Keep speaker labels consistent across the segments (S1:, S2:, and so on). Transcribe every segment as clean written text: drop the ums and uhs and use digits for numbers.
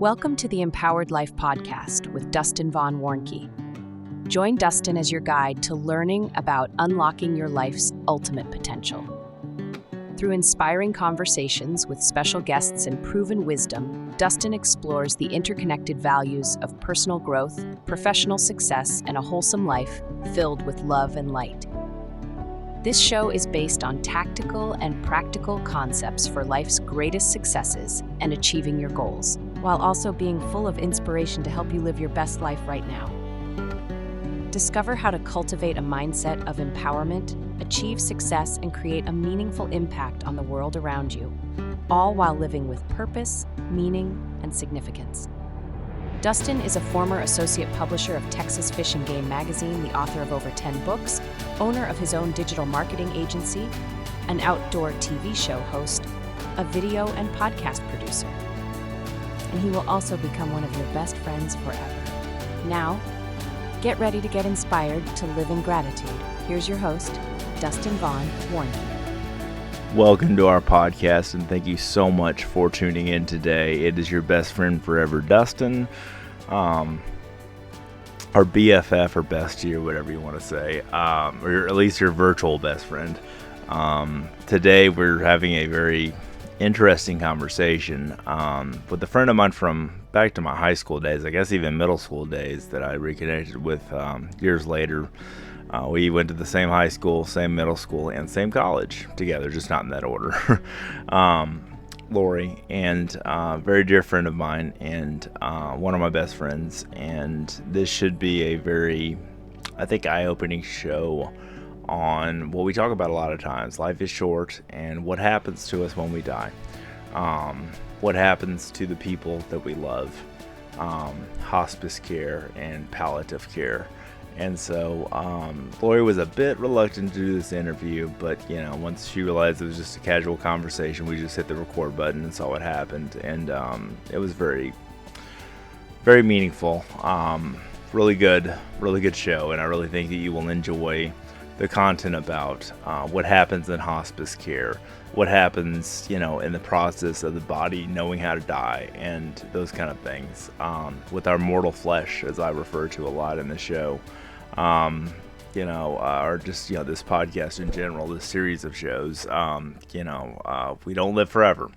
S1: Welcome to the Empowered Life podcast with Dustin Vaughn Warncke. Join Dustin as your guide to learning about unlocking your life's ultimate potential. Through inspiring conversations with special guests and proven wisdom, Dustin explores the interconnected values of personal growth, professional success, and a wholesome life filled with love and light. This show is based on tactical and practical concepts for life's greatest successes and achieving your goals, while also being full of inspiration to help you live your best life right now. Discover how to cultivate a mindset of empowerment, achieve success, and create a meaningful impact on the world around you, all while living with purpose, meaning, and significance. Dustin is a former associate publisher of Texas Fish and Game magazine, the author of over 10 books, owner of his own digital marketing agency, an outdoor TV show host, a video and podcast producer. And he will also become one of your best friends forever. Now, get ready to get inspired to live in gratitude. Here's your host, Dustin Vaughn Warncke.
S2: Welcome to our podcast, and thank you so much for tuning in today. It is your best friend forever, Dustin, our BFF or bestie or whatever you want to say, or at least your virtual best friend. Today we're having a very interesting conversation with a friend of mine from back to my high school days, I guess even middle school days, that I reconnected with years later. We went to the same high school, same middle school, and same college together, just not in that order. Lori, and very dear friend of mine, and one of my best friends. And this should be a very, I think, eye-opening show on what we talk about a lot of times. Life is short, and what happens to us when we die. What happens to the people that we love. Hospice care and palliative care. And so Lori was a bit reluctant to do this interview, but once she realized it was just a casual conversation, we just hit the record button and saw what happened. And it was very, very meaningful. Really good show. And I really think that you will enjoy the content about what happens in hospice care, what happens, in the process of the body knowing how to die, and those kind of things with our mortal flesh, as I refer to a lot in the show, or just this podcast in general, this series of shows. We don't live forever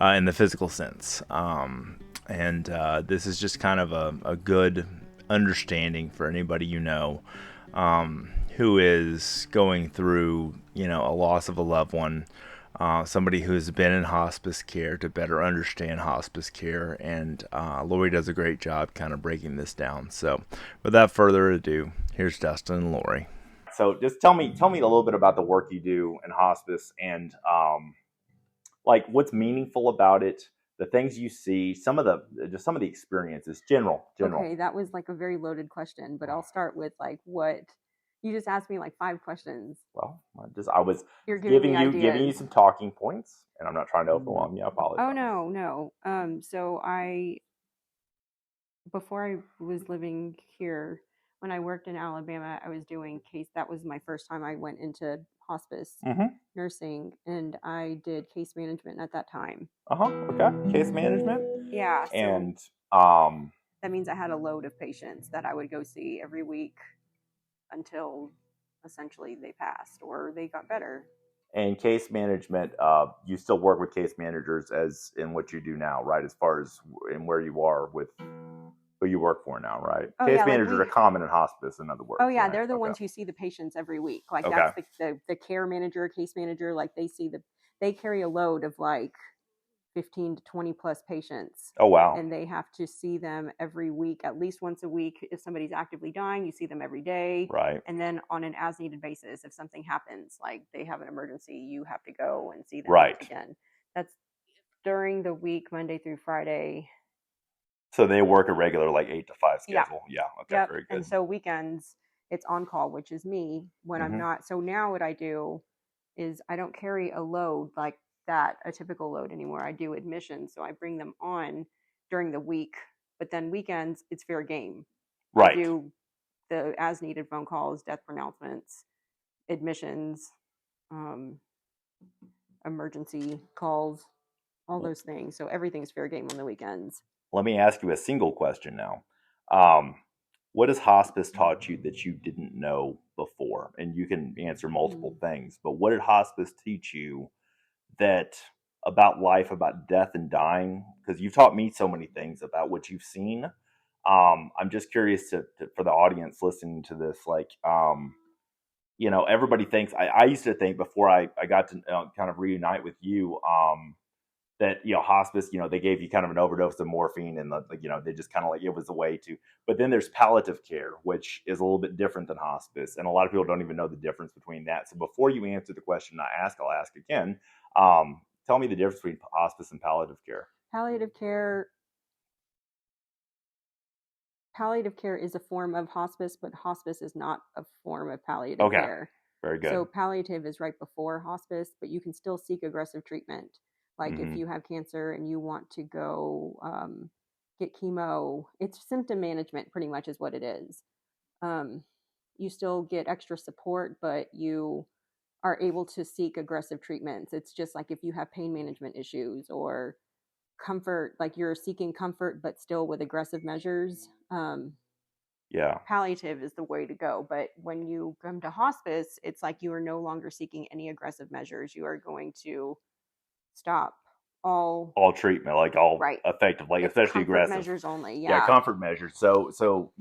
S2: in the physical sense, and this is just kind of a good understanding for anybody who is going through, a loss of a loved one, somebody who's been in hospice care, to better understand hospice care. And Lori does a great job kind of breaking this down. So without further ado, here's Dustin and Lori. So just tell me a little bit about the work you do in hospice, and what's meaningful about it, the things you see, some of the experiences, general.
S3: Okay, that was a very loaded question, but I'll start with what you just asked me 5 questions.
S2: Well, I was giving you some talking points, and I'm not trying to overwhelm you. I apologize.
S3: Oh no. So before I was living here, when I worked in Alabama, I was doing case. That was my first time I went into hospice nursing, and I did case management at that time.
S2: Okay. Case management.
S3: Yeah. So
S2: and
S3: that means I had a load of patients that I would go see every week until essentially they passed or they got better.
S2: And case management, you still work with case managers as in what you do now, right? As far as in where you are with who you work for now, right?
S3: Oh,
S2: case managers are common in hospice, in other words.
S3: Oh yeah,
S2: right?
S3: They're the ones who see the patients every week.
S2: Okay.
S3: That's the care manager, case manager. They carry a load of 15 to 20 plus patients.
S2: Oh, wow.
S3: And they have to see them every week, at least once a week. If somebody's actively dying, you see them every day.
S2: Right.
S3: And then on an as needed basis, if something happens, they have an emergency, you have to go and see them again. That's during the week, Monday through Friday.
S2: So they work a regular 8 to 5 schedule. Yeah. Okay.
S3: Yep.
S2: Very good.
S3: And so weekends, it's on call, which is me when I'm not. So now what I do is I don't carry a load like that, a typical load anymore. I do admissions, so I bring them on during the week, but then weekends it's fair game.
S2: Right.
S3: I do the as needed phone calls, death pronouncements, admissions, emergency calls, all those things. So everything's fair game on the weekends.
S2: Let me ask you a single question now. What has hospice taught you that you didn't know before? And you can answer multiple things, but what did hospice teach you that about life, about death and dying? Because you've taught me so many things about what you've seen. I'm just curious for the audience listening to this, like, everybody thinks, I used to think before I got to kind of reunite with you, that, hospice, they gave you kind of an overdose of morphine and they just kind of like, it was a way to, but then there's palliative care, which is a little bit different than hospice. And a lot of people don't even know the difference between that. So before you answer the question I'll ask again. Tell me the difference between hospice and palliative care.
S3: Palliative care is a form of hospice, but hospice is not a form of palliative care.
S2: Very good.
S3: So palliative is right before hospice, but you can still seek aggressive treatment. Like if you have cancer and you want to go get chemo, it's symptom management pretty much is what it is. You still get extra support, but you are able to seek aggressive treatments. It's just like if you have pain management issues or comfort, like you're seeking comfort, but still with aggressive measures. Palliative is the way to go. But when you come to hospice, it's like you are no longer seeking any aggressive measures. You are going to stop all treatment,
S2: like all effective, like especially aggressive
S3: measures only.
S2: Comfort measures. So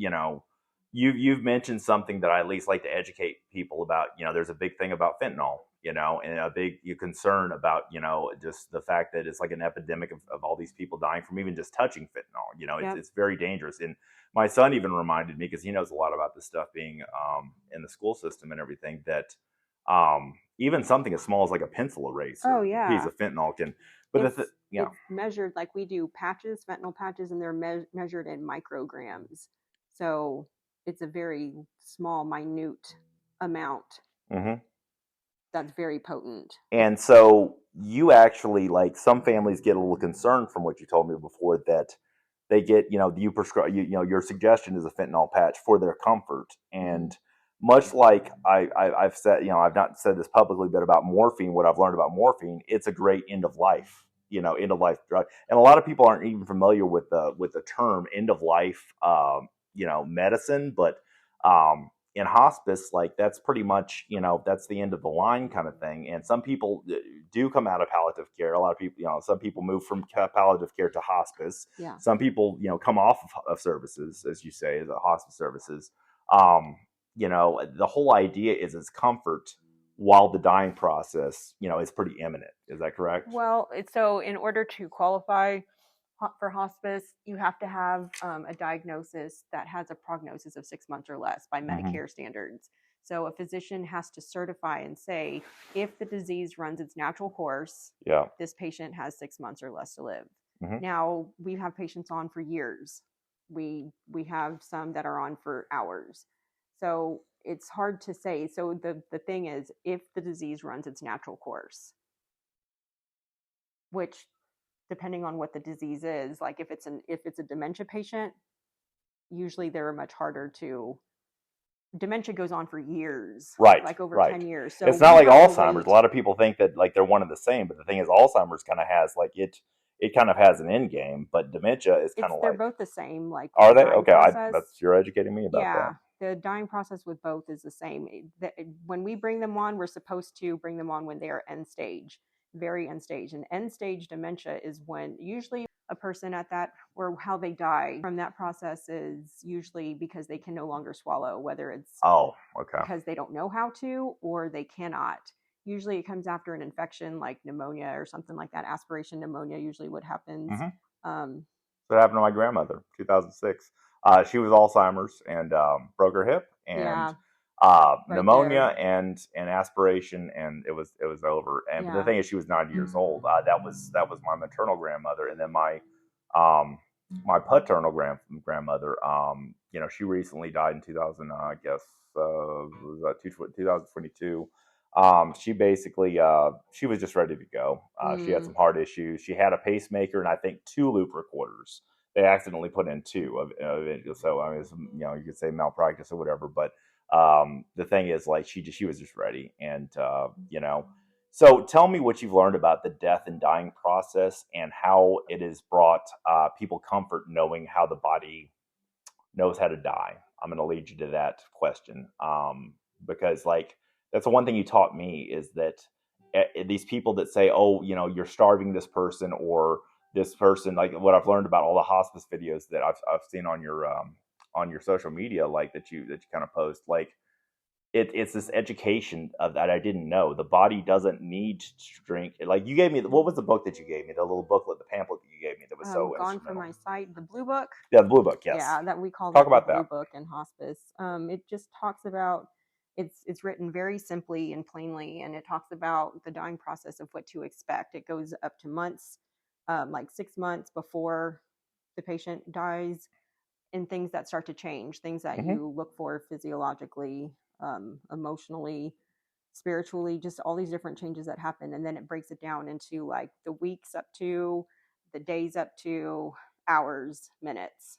S2: you've mentioned something that I at least like to educate people about. There's a big thing about fentanyl, and a big concern about just the fact that it's like an epidemic of all these people dying from even just touching fentanyl. It's very dangerous. And my son even reminded me, because he knows a lot about this stuff, being in the school system and everything, that even something as small as like a pencil eraser, a piece of fentanyl can. But it's
S3: measured, like we do patches, fentanyl patches, and they're measured in micrograms. So it's a very small, minute amount. That's very potent.
S2: And so you actually, like, some families get a little concerned from what you told me before, that they get, you prescribe, your suggestion is a fentanyl patch for their comfort. And much like I've said, I've not said this publicly, but about morphine, what I've learned about morphine, it's a great end of life drug. And a lot of people aren't even familiar with the term end of life, medicine. But in hospice, like, that's pretty much, that's the end of the line kind of thing. And some people do come out of palliative care. A lot of people, some people move from palliative care to hospice.
S3: Yeah.
S2: Some people, come off of services, as you say, the hospice services. The whole idea is it's comfort while the dying process, is pretty imminent. Is that correct?
S3: Well, so in order to qualify for hospice, you have to have a diagnosis that has a prognosis of 6 months or less by Medicare standards. So a physician has to certify and say, if the disease runs its natural course, this patient has 6 months or less to live. Now, we have patients on for years. We have some that are on for hours. So it's hard to say. So the thing is, if the disease runs its natural course, which, depending on what the disease is, like if it's a dementia patient, usually they're much harder to. Dementia goes on for years,
S2: right?
S3: Like over 10 years. So
S2: it's not like Alzheimer's. A lot of people think that, like, they're one and the same, but the thing is, Alzheimer's kind of has, like, it kind of has an end game, but dementia is kind of like,
S3: they're both the same. Like,
S2: are they? Okay, you're educating me about that.
S3: The dying process with both is the same. When we bring them on, we're supposed to bring them on when they are end stage, very end stage. And end stage dementia is when usually a person at that, or how they die from that process, is usually because they can no longer swallow, whether it's because they don't know how to or they cannot. Usually it comes after an infection like pneumonia or something like that. Aspiration pneumonia, usually what happens.
S2: So it happened to my grandmother, 2006. She was Alzheimer's and broke her hip, and pneumonia and aspiration, and it was over. And but the thing is, she was 90 years old. That was my maternal grandmother, and then my paternal grandmother. She recently died in 2000. I guess was that 2022. She basically she was just ready to go. She had some heart issues. She had a pacemaker and I think 2 loop recorders. They accidentally put in 2 of it. So I mean, you could say malpractice or whatever. But the thing is, like, she was just ready, and So tell me what you've learned about the death and dying process and how it has brought people comfort knowing how the body knows how to die. I'm going to lead you to that question because like that's the one thing you taught me is that these people that say, oh, you know, you're starving this person or this person, like what I've learned about all the hospice videos that I've seen on your social media, like that you kind of post, like it's this education of that I didn't know. The body doesn't need to drink. Like you gave me, what was the book that you gave me? The little booklet, the pamphlet that you gave me that was so
S3: Gone
S2: instrumental.
S3: from my sight, the blue book.
S2: Yeah, the blue book. Yes.
S3: Yeah, that we call
S2: Talk
S3: that
S2: about
S3: the blue
S2: that.
S3: book in hospice. It just talks about it's written very simply and plainly, and it talks about the dying process of what to expect. It goes up to months, like 6 months before the patient dies, and things that start to change, things that you look for physiologically, emotionally, spiritually, just all these different changes that happen. And then it breaks it down into like the weeks up to the days up to hours, minutes.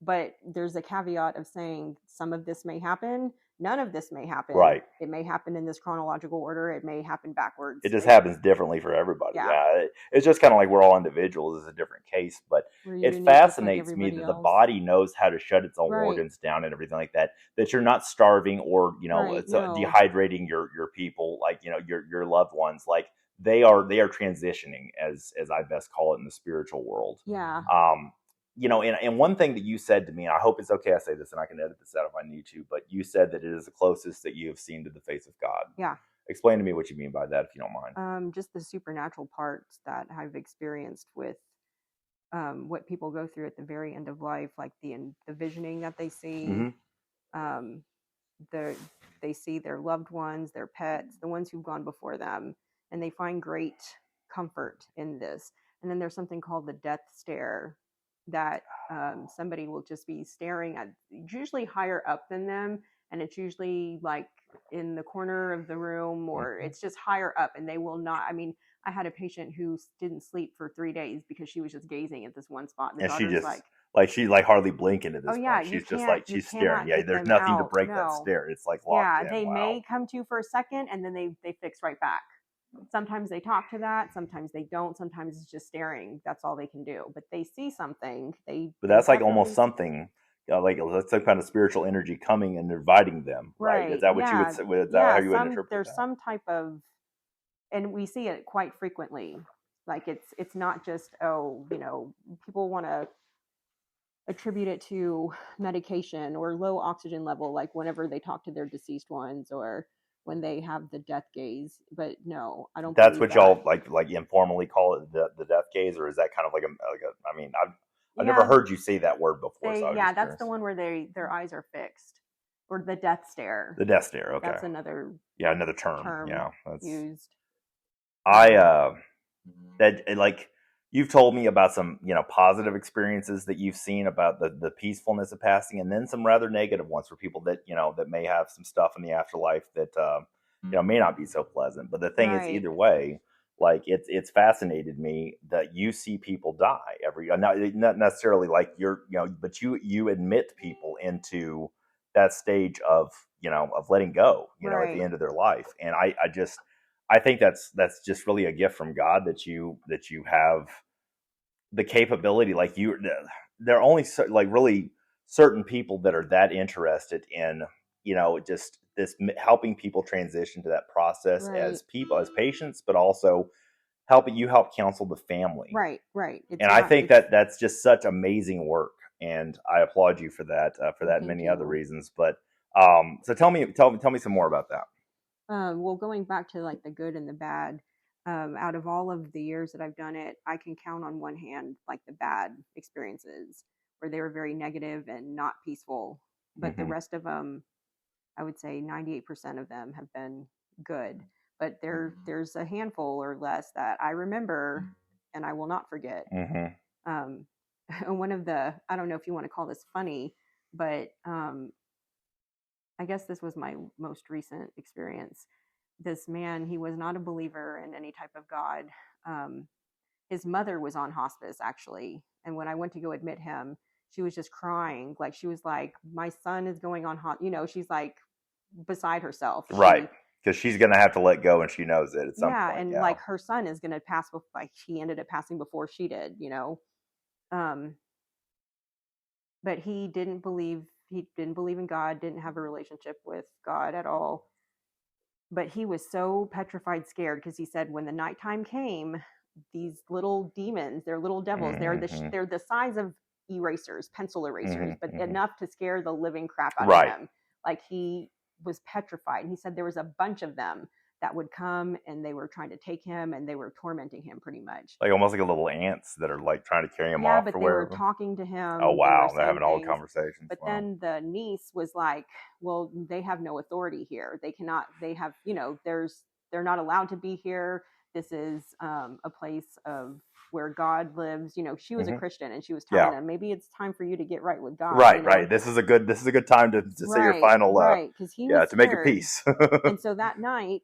S3: But there's a caveat of saying some of this may happen, none of this may happen.
S2: Right.
S3: It may happen in this chronological order. It may happen backwards.
S2: It just happens differently for everybody.
S3: Yeah.
S2: It's just kind of like we're all individuals. It's a different case, but it fascinates me that the body knows how to shut its own organs down and everything like that. That you're not starving or it's dehydrating your people, like your loved ones. Like they are transitioning, as I best call it in the spiritual world.
S3: Yeah.
S2: And one thing that you said to me, and I hope it's okay I say this and I can edit this out if I need to, but you said that it is the closest that you have seen to the face of God.
S3: Yeah.
S2: Explain to me what you mean by that, if you don't mind.
S3: Just the supernatural parts that I've experienced with what people go through at the very end of life, like the visioning that they see. They see their loved ones, their pets, the ones who've gone before them, and they find great comfort in this. And then there's something called the death stare, that somebody will just be staring at, usually higher up than them, and it's usually like in the corner of the room, or it's just higher up, and they will not. I mean, I had a patient who didn't sleep for 3 days because she was just gazing at this one spot.
S2: And she just she's like hardly blinking at this point.
S3: Yeah,
S2: she's just like she's staring. Yeah, there's nothing to break that stare. It's like locked in.
S3: Yeah, they may come to for a second and then they fix right back. Sometimes they talk to that, sometimes they don't, sometimes it's just staring. That's all they can do. But they see something. But
S2: that's like almost something, like that's some kind of spiritual energy coming and inviting them, right? Is that what you would say? Is that how you would interpret
S3: there's
S2: that?
S3: some type of, and we see it quite frequently. Like it's not just, people want to attribute it to medication or low oxygen level, like whenever they talk to their deceased ones or when they have the death gaze. But no, I don't.
S2: That's what y'all like informally call it, the death gaze, or is that kind of like a I mean, I've never heard you say that word before. So
S3: that's the one where their eyes are fixed, or the death stare.
S2: The death stare. Okay,
S3: that's another
S2: term. Yeah, that's
S3: used.
S2: That like you've told me about some positive experiences that you've seen about the peacefulness of passing, and then some rather negative ones for people that that may have some stuff in the afterlife that may not be so pleasant. But the thing is, either way, like it's fascinated me that you see people die not necessarily like but you admit people into that stage of of letting go at the end of their life. And I think that's just really a gift from God that you have the capability. Like there are only like really certain people that are that interested in just this helping people transition to that process as people, as patients, but also help counsel the family. Right. I think that's just such amazing work, and I applaud you for that. And many other reasons. But so tell me some more about that.
S3: Well, going back to like the good and the bad, out of all of the years that I've done it, I can count on one hand like the bad experiences where they were very negative and not peaceful. But the rest of them, I would say 98% of them have been good. But there's a handful or less that I remember and I will not forget. One of the, I don't know if you want to call this funny, but I guess this was my most recent experience. This man, he was not a believer in any type of God. His mother was on hospice, actually. And when I went to go admit him, she was just crying. Like, she was like, my son is going on she's like beside herself.
S2: Right. because she's going to have to let go, and she knows it at some point.
S3: And like her son is going to pass, like he ended up passing before she did, but he didn't believe in God, didn't have a relationship with God at all. But he was so petrified, scared, because he said when the nighttime came, these little demons, they're little devils, they're the size of erasers, pencil erasers, but enough to scare the living crap out of him. Like, he was petrified. And he said there was a bunch of them that would come, and they were trying to take him, and they were tormenting him pretty much.
S2: Like almost like little ants that are like trying to carry him off.
S3: Yeah, but they were talking to him.
S2: Oh, wow. They're having all the conversations.
S3: But then the niece was like, well, they have no authority here. They cannot, they have, they're not allowed to be here. This is a place of where God lives. She was a Christian, and she was telling them, maybe it's time for you to get right with God.
S2: Right. This is a good time to say your final
S3: because he was
S2: to make a peace.
S3: And so that night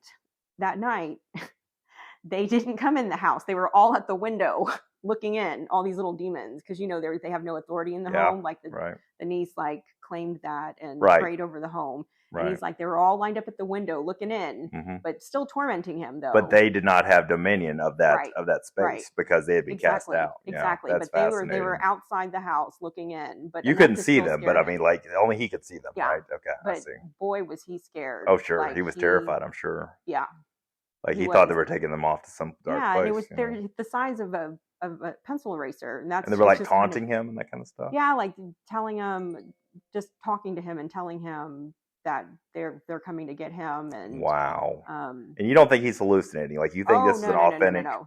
S3: they didn't come in the house. They were all at the window looking in, all these little demons, because they have no authority in the home. Like the niece like claimed that and prayed over the home. And he's like, they were all lined up at the window looking in, but still tormenting him though.
S2: But they did not have dominion of that space because they had been cast out.
S3: Exactly.
S2: But
S3: they were outside the house looking in. But
S2: you couldn't see them, but I mean, like only he could see them, right? Okay.
S3: But
S2: I see.
S3: Boy, was he scared.
S2: Oh, sure.
S3: Like,
S2: he was terrified, I'm sure.
S3: Yeah.
S2: Like he thought they were taking them off to some dark place.
S3: And it was they're the size of a pencil eraser, and
S2: they were like taunting him and that kind of stuff.
S3: Yeah, like telling him, just talking to him and telling him that they're coming to get him. And
S2: wow. And you don't think he's hallucinating? Like you think this is an authentic
S3: no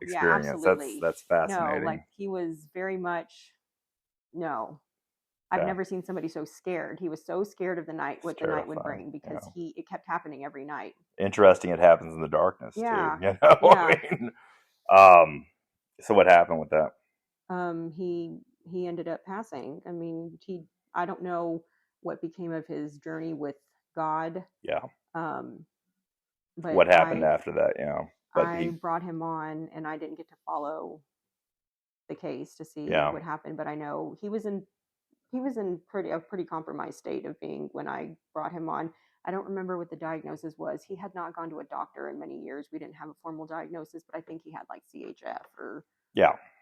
S2: experience?
S3: Yeah, absolutely.
S2: That's fascinating.
S3: No, like he was very much I've never seen somebody so scared. He was so scared of the night, what the night would bring, because it kept happening every night. Interesting, it happens in the darkness too. Yeah.
S2: I mean, so what happened with that?
S3: He ended up passing. I mean, I don't know what became of his journey with God.
S2: Yeah.
S3: But
S2: what happened after that? Yeah. But
S3: I brought him on, and I didn't get to follow the case to see what happened. But I know he was in a pretty compromised state of being when I brought him on. I don't remember what the diagnosis was. He had not gone to a doctor in many years. We didn't have a formal diagnosis, but I think he had like CHF or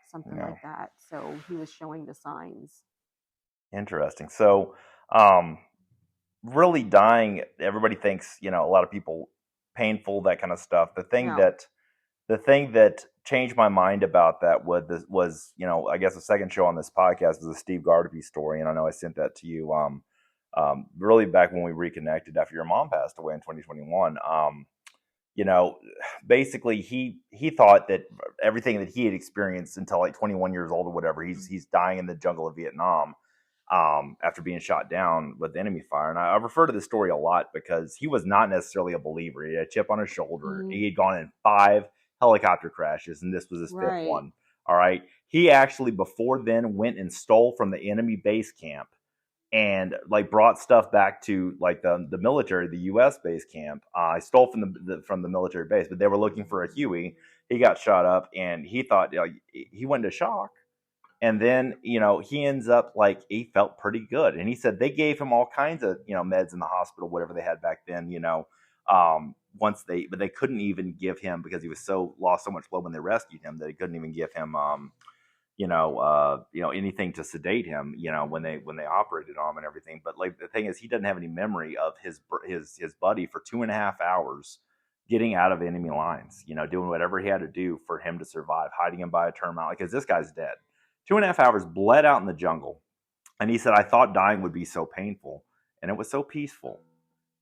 S3: something like that. So he was showing the signs.
S2: Interesting. So, really dying, everybody thinks, a lot of people, painful, that kind of stuff. The thing that changed my mind about that was I guess the second show on this podcast was a Steve Gardapi story, and I know I sent that to you really back when we reconnected after your mom passed away in 2021. Basically he thought that everything that he had experienced until like 21 years old or whatever, he's dying in the jungle of Vietnam after being shot down with enemy fire. And I refer to this story a lot because he was not necessarily a believer. He had a chip on his shoulder. He had gone in 5 helicopter crashes, and this was his 5th one. All right. He actually before then went and stole from the enemy base camp and like brought stuff back to like the military, the U.S. base camp. I stole from the military base, but they were looking for a Huey. He got shot up, and he thought he went into shock. And then, he ends up like he felt pretty good. And he said they gave him all kinds of, meds in the hospital, whatever they had back then, but they couldn't even give him, because he was lost so much blood when they rescued him, that they couldn't even give him, anything to sedate him, when they operated on him and everything. But like the thing is, he doesn't have any memory of his buddy for 2.5 hours getting out of enemy lines, doing whatever he had to do for him to survive, hiding him by a termite, because this guy's dead. 2.5 hours bled out in the jungle. And he said, I thought dying would be so painful, and it was so peaceful.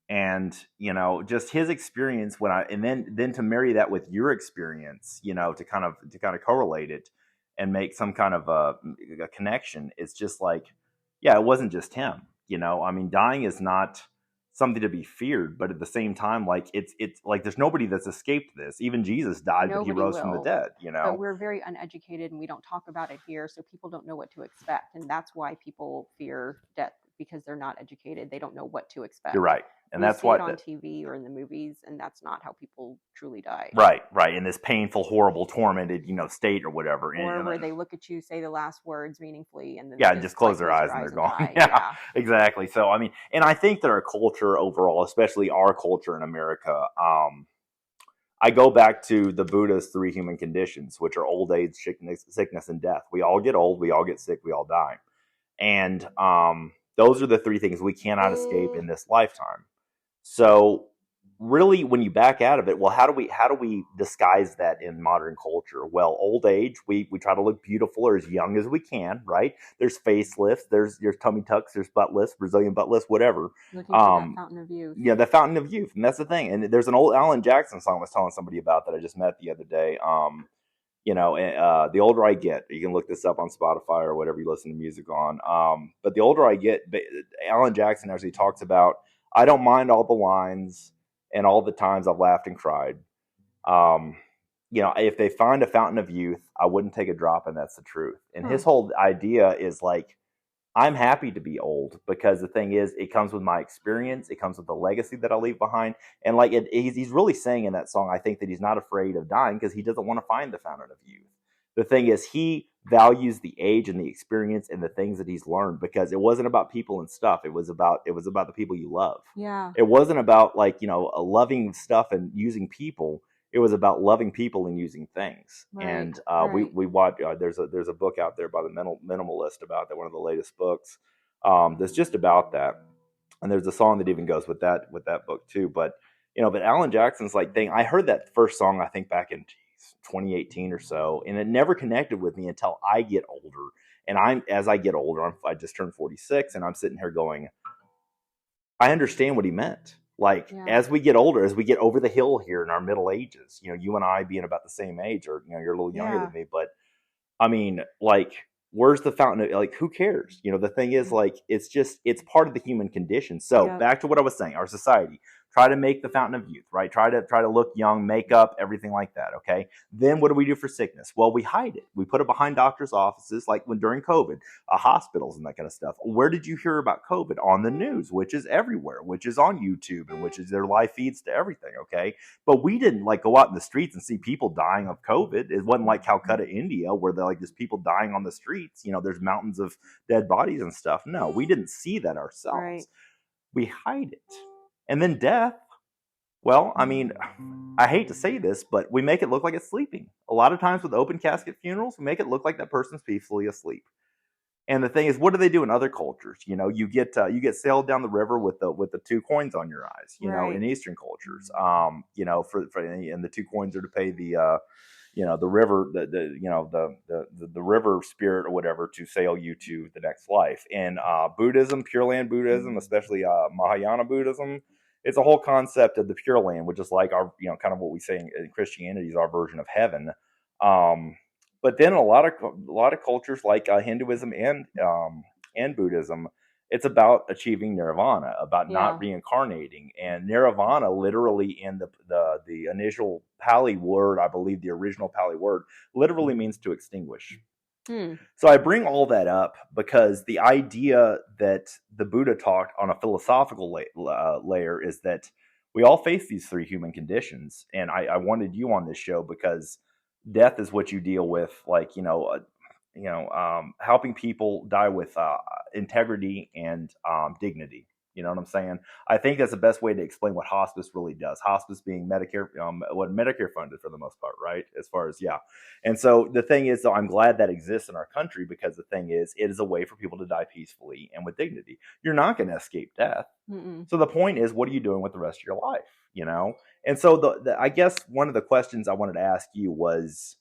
S2: And, just his experience and then to marry that with your experience, to kind of correlate it and make some kind of a connection. It's just like, it wasn't just him, I mean, dying is not something to be feared, but at the same time, like it's like there's nobody that's escaped this. Even Jesus died, but he rose from the dead,
S3: But we're very uneducated, and we don't talk about it here, so people don't know what to expect, and that's why people fear death. because they're not educated. They don't know what to expect.
S2: You're right. And
S3: we
S2: that's
S3: see
S2: why
S3: it on TV or in the movies, and that's not how people truly die.
S2: Right. In this painful, horrible, tormented, state or whatever.
S3: Or where they look at you, say the last words meaningfully, and then
S2: just close their eyes and they're gone.
S3: Die.
S2: Yeah, exactly. So, I mean, and I think that our culture overall, especially our culture in America, I go back to the Buddha's 3 human conditions, which are old age, sickness, and death. We all get old, we all get sick, we all die. And those are the 3 things we cannot escape in this lifetime. So really, when you back out of it, well, how do we disguise that in modern culture? Well, old age, we try to look beautiful or as young as we can, right? There's facelifts, there's tummy tucks, there's butt lifts, Brazilian butt lifts, whatever.
S3: Looking for that fountain of youth.
S2: Yeah, the fountain of youth, and that's the thing. And there's an old Alan Jackson song I was telling somebody about that I just met the other day. The older I get, you can look this up on Spotify or whatever you listen to music on. But the older I get, Alan Jackson actually talks about, I don't mind all the lines and all the times I've laughed and cried. If they find a fountain of youth, I wouldn't take a drop, and that's the truth. And his whole idea is like, I'm happy to be old because the thing is, it comes with my experience. It comes with the legacy that I leave behind. And like he's really saying in that song, I think that he's not afraid of dying because he doesn't want to find the fountain of youth. The thing is, he values the age and the experience and the things that he's learned because it wasn't about people and stuff. It was about the people you love.
S3: Yeah.
S2: It wasn't about loving stuff and using people. It was about loving people and using things. Right. And we watch. There's a book out there by the Minimalist about that. One of the latest books that's just about that. And there's a song that even goes with that book too. But Alan Jackson's thing. I heard that first song I think back in 2018 or so, and it never connected with me until I get older. And as I get older, I just turned 46, and I'm sitting here going, I understand what he meant. As we get older, as we get over the hill here in our middle ages, you and I being about the same age, or you're a little younger than me, but I mean, where's the fountain of, who cares? The thing is, it's part of the human condition. So back to what I was saying, our society, try to make the fountain of youth, right? Try to look young, makeup, everything like that. Okay. Then what do we do for sickness? Well, we hide it. We put it behind doctors' offices, like during COVID, hospitals and that kind of stuff. Where did you hear about COVID? On the news, which is everywhere, which is on YouTube, and which is their live feeds to everything. Okay. But we didn't go out in the streets and see people dying of COVID. It wasn't like Calcutta, India, where they're just people dying on the streets. There's mountains of dead bodies and stuff. No, we didn't see that ourselves. Right. We hide it. And then death, well, I mean, I hate to say this, but we make it look like it's sleeping. A lot of times with open casket funerals, we make it look like that person's peacefully asleep. And the thing is, what do they do in other cultures? You get sailed down the river with the 2 coins on your eyes. Right. In Eastern cultures, and the 2 coins are to pay the river, the river spirit or whatever to sail you to the next life. And Buddhism, Pure Land Buddhism, especially Mahayana Buddhism, it's a whole concept of the Pure Land, which is like our, kind of what we say in Christianity is our version of heaven. But then a lot of cultures like Hinduism and Buddhism, it's about achieving nirvana, about not reincarnating. And nirvana, literally in the initial Pali word, I believe the original Pali word, literally means to extinguish. So I bring all that up because the idea that the Buddha talked on a philosophical layer is that we all face these 3 human conditions. And I wanted you on this show because death is what you deal with, helping people die with integrity and dignity. You know what I'm saying? I think that's the best way to explain what hospice really does. Hospice being Medicare, Medicare funded for the most part, right? As far as, And so the thing is, though, I'm glad that exists in our country because the thing is, it is a way for people to die peacefully and with dignity. You're not going to escape death. Mm-mm. So the point is, what are you doing with the rest of your life? And so I guess one of the questions I wanted to ask you was,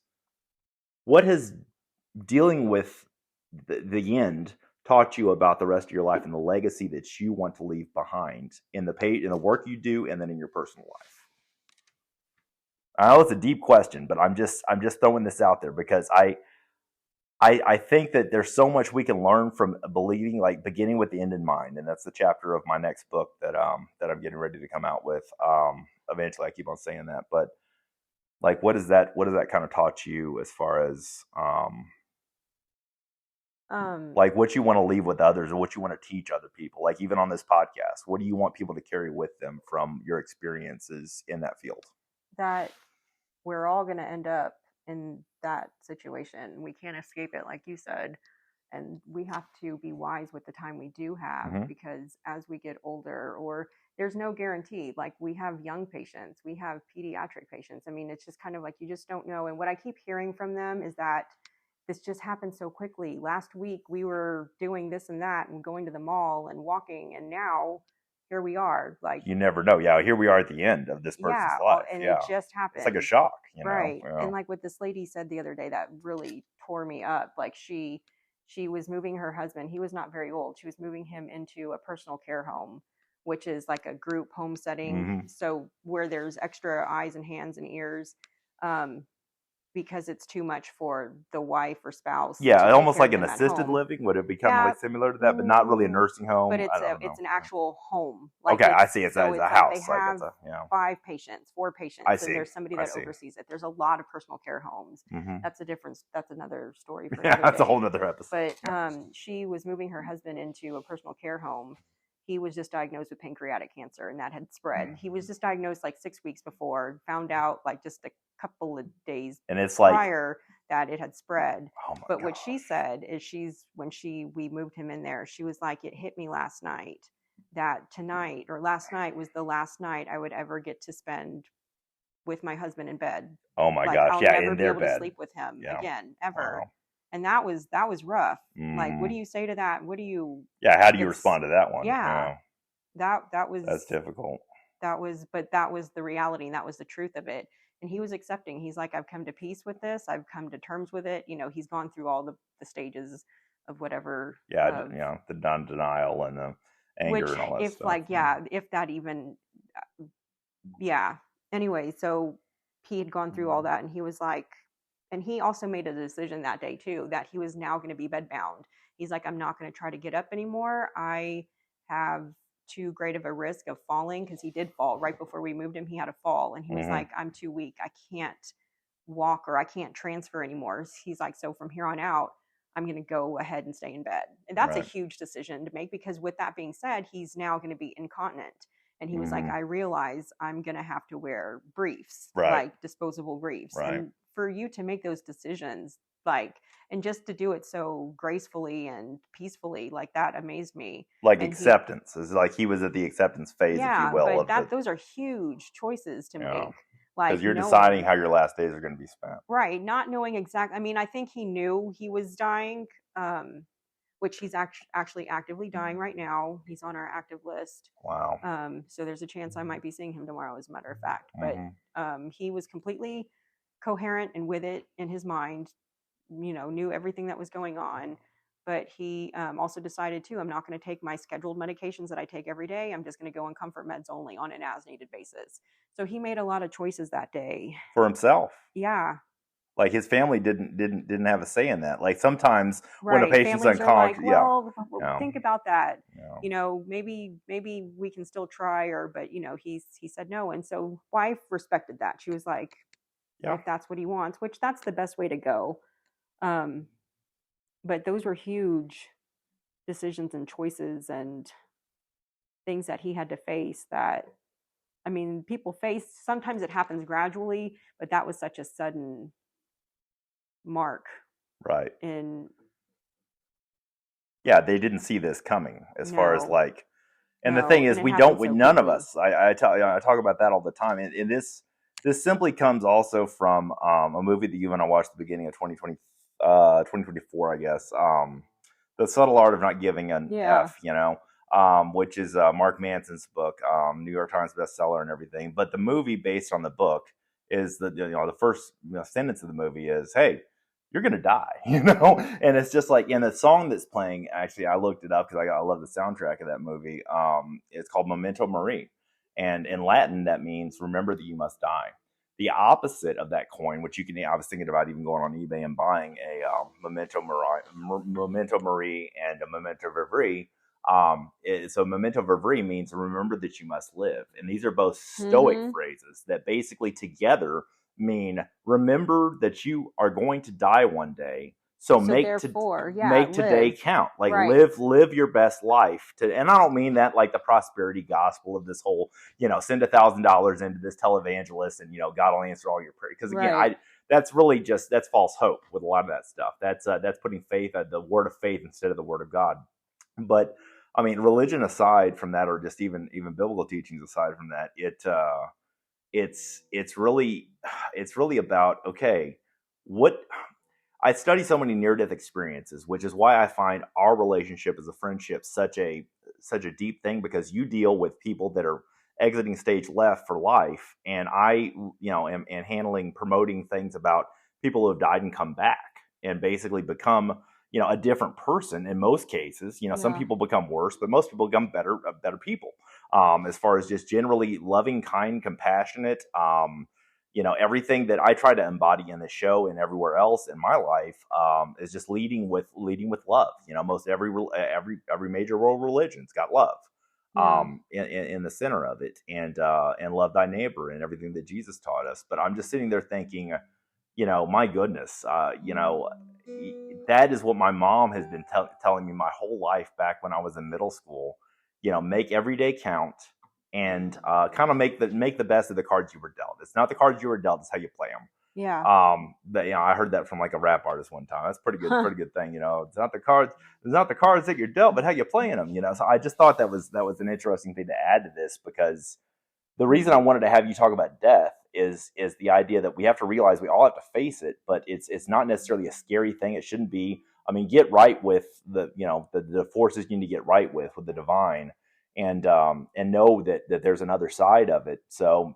S2: what has dealing with the end taught you about the rest of your life and the legacy that you want to leave behind in the work you do and then in your personal life? I know it's a deep question, but I'm just throwing this out there because I think that there's so much we can learn from believing, beginning with the end in mind, and that's the chapter of my next book that I'm getting ready to come out with. Eventually, I keep on saying that, but what does that kind of taught you as far as
S4: Like what you want to leave with others, or what you want to teach other people. Like even on this podcast, what do you want people to carry with them from your experiences in that field?
S3: That we're all going to end up in that situation. We can't escape it, like you said. And we have to be wise with the time we do have, because as we get older, or there's no guarantee, like we have young patients, we have pediatric patients. I mean, it's just kind of like, you just don't know. And what I keep hearing from them is that this just happened so quickly. Last week we were doing this and that and going to the mall and walking, and now here we are. Like,
S4: you never know. Yeah, here we are at the end of this person's life.
S3: And it just happened.
S4: It's like a shock,
S3: right?
S4: You know?
S3: And like what this lady said the other day that really tore me up. Like she was moving her husband. He was not very old. She was moving him into a personal care home, which is like a group home setting. So where there's extra eyes and hands and ears, because it's too much for the wife or spouse.
S4: Yeah, almost like an assisted living. Would it become like similar to that, but not really a nursing home?
S3: But it's an actual home.
S4: Like okay, I see. It's a house.
S3: They have 5 patients, 4 patients.
S4: I see.
S3: And there's somebody that oversees it. There's a lot of personal care homes. That's a difference. That's another story. For
S4: that's a whole other episode.
S3: But she was moving her husband into a personal care home. He was just diagnosed with pancreatic cancer, and that had spread. He was just diagnosed like 6 weeks before, found out like just a couple of days
S4: and it's
S3: prior that it had spread.
S4: But
S3: what she said is we moved him in there, she was like, it hit me last night that tonight or last night was the last night I would ever get to spend with my husband in bed.
S4: Oh my gosh.
S3: I'll never be able to sleep with him again, ever. Wow. And that was rough. Like, what do you say to that? What do you?
S4: Yeah. How do you respond to that one?
S3: Yeah. That's
S4: difficult.
S3: That was the reality, and that was the truth of it. And he was accepting. He's like, I've come to peace with this. I've come to terms with it. You know, he's gone through all the stages of whatever.
S4: The non-denial and the anger and all that stuff.
S3: If that even, Anyway, so he had gone through all that, and he was like, and he also made a decision that day too, that he was now going to be bedbound. He's like, I'm not going to try to get up anymore. I have too great of a risk of falling, because he did fall right before we moved him. He had a fall, and he was like, I'm too weak. I can't walk, or I can't transfer anymore. He's like, so from here on out, I'm going to go ahead and stay in bed. And that's a huge decision to make, because with that being said, he's now going to be incontinent. And he was like, I realize I'm going to have to wear briefs, like disposable briefs. And for you to make those decisions, like, and just to do it so gracefully and peacefully, like, that amazed me.
S4: Like, and acceptance is like, he was at the acceptance phase, if you will.
S3: But those are huge choices to make.
S4: Like, because you're deciding how your last days are going to be spent.
S3: Right. Not knowing exactly. I mean, I think he knew he was dying, which he's actually actively dying right now. He's on our active list.
S4: Wow.
S3: So there's a chance I might be seeing him tomorrow, as a matter of fact. But he was completely coherent and with it in his mind, you know, knew everything that was going on. But he also decided too, I'm not going to take my scheduled medications that I take every day. I'm just going to go on comfort meds only on an as needed basis. So he made a lot of choices that day
S4: for himself.
S3: Yeah.
S4: Like, his family didn't have a say in that. Like, sometimes when a patient's unconscious,
S3: like, think about that. You know, maybe we can still try, but you know, he said no, and so wife respected that. She was like, if that's what he wants, which that's the best way to go. But those were huge decisions and choices and things that he had to face. That, I mean, people face. Sometimes it happens gradually, but that was such a sudden mark,
S4: right?
S3: And
S4: they didn't see this coming, as far as like, and the thing is, none of us, I talk about that all the time, and this simply comes also from a movie that you and I watched at the beginning of 2024, I guess, The Subtle Art of Not Giving an F, you know, which is Mark Manson's book, New York Times bestseller and everything. But the movie based on the book is the first sentence of the movie is, hey, you're going to die, you know? And it's just like, and the song that's playing, actually, I looked it up because I love the soundtrack of that movie. It's called Memento Mori. And in Latin, that means remember that you must die. The opposite of that coin, which I was thinking about even going on eBay and buying a Memento Mori and a Memento Vivere. So Memento Vivere means remember that you must live. And these are both Stoic phrases that basically together mean remember that you are going to die one day, So
S3: make
S4: today count. Like
S3: right.
S4: live your best life. And I don't mean that like the prosperity gospel of this whole, send $1,000 into this televangelist and God will answer all your prayers. Because again, that's really that's false hope with a lot of that stuff. That's putting faith at the word of faith instead of the word of God. But I mean, religion aside from that, or just even biblical teachings aside from that, it's really about, okay, what I study so many near-death experiences, which is why I find our relationship as a friendship such a deep thing, because you deal with people that are exiting stage left for life, and I, am handling, promoting things about people who have died and come back and basically become, a different person in most cases. Some people become worse, but most people become better people. As far as just generally loving, kind, compassionate. Everything that I try to embody in the show and everywhere else in my life is just leading with love. Most every major world religion's got love in the center of it, and love thy neighbor and everything that Jesus taught us. But I'm just sitting there thinking, my goodness, that is what my mom has been telling me my whole life back when I was in middle school. Make every day count. And kind of make the best of the cards you were dealt. It's not the cards you were dealt; it's how you play them.
S3: Yeah.
S4: I heard that from like a rap artist one time. That's pretty good thing. It's not the cards that you're dealt, but how you playing them. So I just thought that was an interesting thing to add to this, because the reason I wanted to have you talk about death is the idea that we have to realize we all have to face it, but it's not necessarily a scary thing. It shouldn't be. I mean, get right with the forces you need to get right with the divine. And know that there's another side of it. So,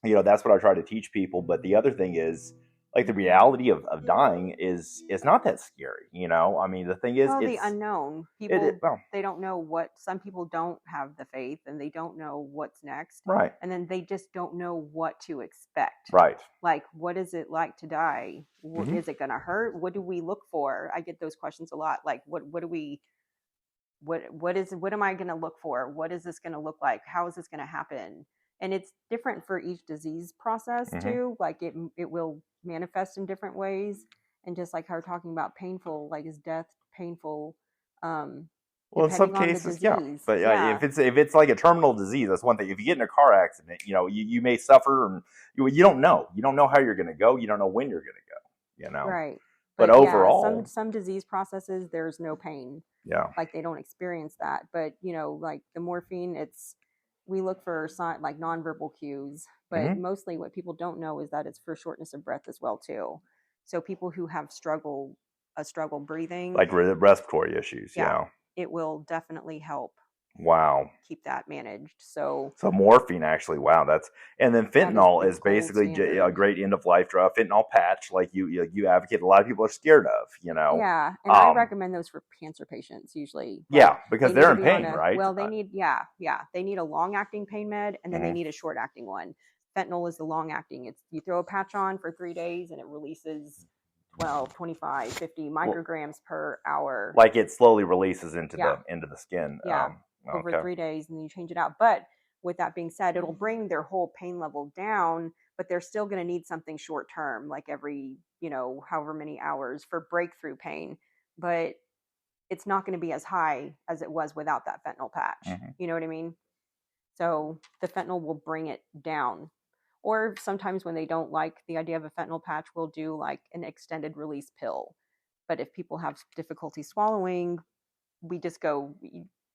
S4: that's what I try to teach people. But the other thing is, like, the reality of dying is not that scary. I mean, the thing is,
S3: it's
S4: the
S3: unknown. People, they don't know some people don't have the faith, and they don't know what's next.
S4: Right.
S3: And then they just don't know what to expect.
S4: Right.
S3: Like, what is it like to die? Mm-hmm. Is it going to hurt? What do we look for? I get those questions a lot. Like, what do we... What am I going to look for? What is this going to look like? How is this going to happen? And it's different for each disease process too. Like it will manifest in different ways. And just like how we're talking about painful, like is death painful?
S4: Well, in some cases, yeah. But if it's like a terminal disease, that's one thing. If you get in a car accident, you may suffer, and you don't know. You don't know how you're going to go. You don't know when you're going to go.
S3: Right.
S4: But overall,
S3: some disease processes, there's no pain.
S4: Yeah.
S3: Like they don't experience that. But, like the morphine, we look for like nonverbal cues, but mostly what people don't know is that it's for shortness of breath as well too. So people who have struggle breathing,
S4: like respiratory issues,
S3: it will definitely help.
S4: Wow.
S3: Keep that managed. So
S4: morphine, actually, wow, and then fentanyl is basically a great end of life drug. Fentanyl patch, like you advocate, a lot of people are scared of,
S3: Yeah, and I recommend those for cancer patients usually.
S4: Because they're in pain, right?
S3: Well, they need they need a long-acting pain med, and then they need a short-acting one. Fentanyl is the long-acting. You throw a patch on for 3 days, and it releases 25, 50 micrograms per hour.
S4: Like it slowly releases into the skin.
S3: Yeah. Over 3 days, and then you change it out. But with that being said, it'll bring their whole pain level down, but they're still going to need something short term, like every, however many hours for breakthrough pain. But it's not going to be as high as it was without that fentanyl patch. You know what I mean? So the fentanyl will bring it down. Or sometimes when they don't like the idea of a fentanyl patch, we'll do like an extended release pill. But if people have difficulty swallowing, we just go...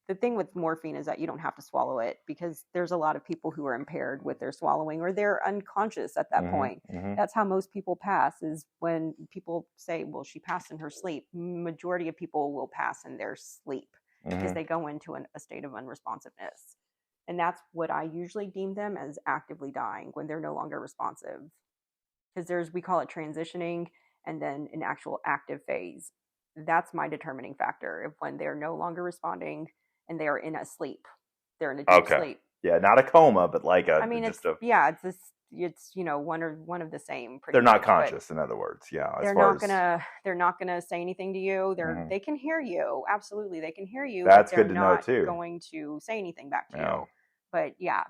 S3: The thing with morphine is that you don't have to swallow it, because there's a lot of people who are impaired with their swallowing, or they're unconscious at that point. That's how most people pass, is when people say, well, she passed in her sleep. Majority of people will pass in their sleep because they go into a state of unresponsiveness. And that's what I usually deem them as actively dying, when they're no longer responsive. Because we call it transitioning, and then an actual active phase. That's my determining factor of when they're no longer responding and they are in a sleep. They're in a deep sleep.
S4: Yeah, not a coma, but like a...
S3: I mean, it's one of the same.
S4: They're not conscious, in other words. Yeah,
S3: they're not gonna say anything to you. They can hear you. Absolutely, they can hear you.
S4: That's good to know too.
S3: Going to say anything back to you. But yeah,